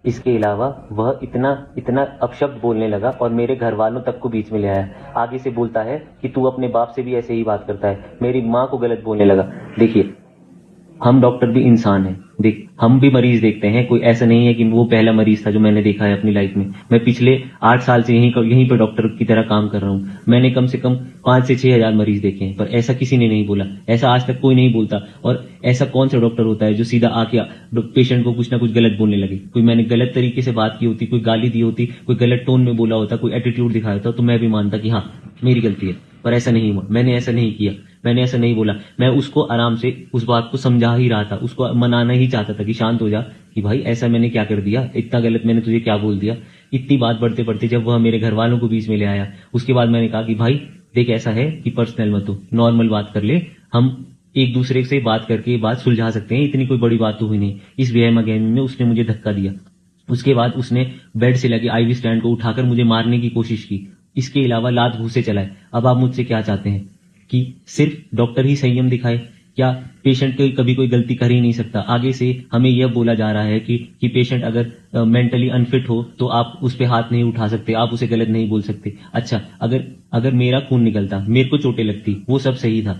इसके अलावा वह इतना इतना अपशब्द बोलने लगा और मेरे घर वालों तक को बीच में ले आया। आगे से बोलता है कि तू अपने बाप से भी ऐसे ही बात करता है, मेरी माँ को गलत बोलने लगा। देखिए, हम डॉक्टर भी इंसान हैं, देख हम भी मरीज देखते हैं, कोई ऐसा नहीं है कि वो पहला मरीज था जो मैंने देखा है अपनी लाइफ में। मैं पिछले 8 साल से यहीं पर डॉक्टर की तरह काम कर रहा हूँ। मैंने कम से कम 5 से 6 हजार मरीज देखे हैं, पर ऐसा किसी ने नहीं बोला, ऐसा आज तक कोई नहीं बोलता। और ऐसा कौन सा डॉक्टर होता है जो सीधा आके पेशेंट को कुछ ना कुछ गलत बोलने लगे। कोई मैंने गलत तरीके से बात की होती, कोई गाली दी होती, कोई गलत टोन में बोला होता, कोई एटीट्यूड दिखाया होता, तो मैं भी मानता कि हाँ मेरी गलती है, पर ऐसा नहीं हुआ। मैंने ऐसा नहीं किया, मैंने ऐसा नहीं बोला। मैं उसको आराम से उस बात को समझा ही रहा था, उसको मनाना ही चाहता था कि शांत हो जा, कि भाई ऐसा मैंने क्या कर दिया, इतना गलत मैंने तुझे क्या बोल दिया। इतनी बात बढ़ते बढ़ते जब वह मेरे घर वालों को बीच में ले आया, उसके बाद मैंने कहा कि भाई देख ऐसा है कि पर्सनल मत हो, नॉर्मल बात कर ले, हम एक दूसरे से बात करके बात सुलझा सकते हैं, इतनी कोई बड़ी बात तो हुई नहीं। इस बेहमगहमी में उसने मुझे धक्का दिया। उसके बाद उसने बेड से लगे आईवी स्टैंड को उठाकर मुझे मारने की कोशिश की। इसके अलावा लात घूंसे चलाए। अब आप मुझसे क्या चाहते हैं कि सिर्फ डॉक्टर ही संयम दिखाए? क्या पेशेंट की कभी कोई गलती कर ही नहीं सकता? आगे से हमें यह बोला जा रहा है कि पेशेंट अगर मेंटली अनफिट हो तो आप उस पर हाथ नहीं उठा सकते, आप उसे गलत नहीं बोल सकते। अच्छा, अगर मेरा खून निकलता, मेरे को चोटें लगती, वो सब सही था।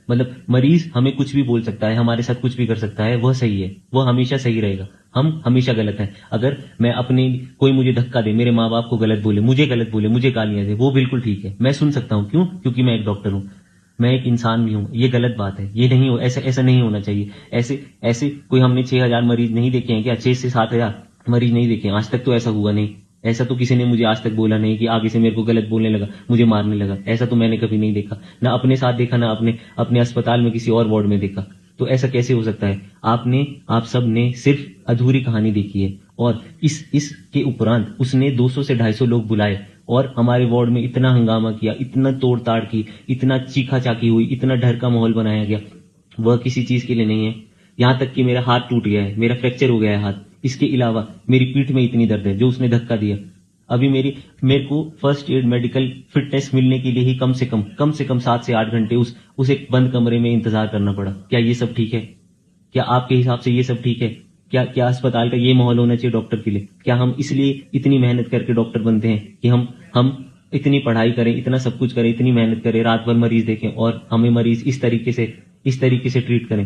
मतलब मरीज हमें कुछ भी बोल सकता है, हमारे साथ कुछ भी कर सकता है, वह सही है, वह हमेशा सही रहेगा, हम हमेशा गलत है। अगर मैं अपने कोई मुझे धक्का दे, मेरे माँ बाप को गलत बोले, मुझे गालियां दे, वो बिल्कुल ठीक है, मैं सुन सकता हूँ। क्यों? क्योंकि मैं एक डॉक्टर हूँ, मैं एक इंसान भी हूँ। ये गलत बात है, ये नहीं हो, ऐसा नहीं होना चाहिए। ऐसे कोई हमने 6 हजार मरीज नहीं देखे हैं क्या? 6 से 7 हजार मरीज नहीं देखे हैं आज तक, तो ऐसा हुआ नहीं। ऐसा तो किसी ने मुझे आज तक बोला नहीं कि आगे से मेरे को गलत बोलने लगा, मुझे मारने लगा। ऐसा तो मैंने कभी नहीं देखा, ना अपने साथ देखा, ना अपने अस्पताल में किसी और वार्ड में देखा। तो ऐसा कैसे हो सकता है? आप सब ने सिर्फ अधूरी कहानी देखी है। और इसके उपरांत उसने 200 से 250 लोग बुलाए और हमारे वार्ड में इतना हंगामा किया, इतना तोड़ ताड़ की, इतना चीखा चाकी हुई, इतना डर का माहौल बनाया गया। वह किसी चीज के लिए नहीं है। यहां तक कि मेरा हाथ टूट गया है, मेरा फ्रैक्चर हो गया है हाथ। इसके अलावा मेरी पीठ में इतनी दर्द है जो उसने धक्का दिया। अभी मेरे को फर्स्ट एड मेडिकल फिटनेस मिलने के लिए ही कम से कम 7 से 8 घंटे उस एक बंद कमरे में इंतजार करना पड़ा। क्या ये सब ठीक है? क्या आपके हिसाब से ये सब ठीक है? क्या अस्पताल का ये माहौल होना चाहिए डॉक्टर के लिए? क्या हम इसलिए इतनी मेहनत करके डॉक्टर बनते हैं कि हम इतनी पढ़ाई करें, इतना सब कुछ करें, इतनी मेहनत करें, रात भर मरीज देखें और हमें मरीज इस तरीके से ट्रीट करें?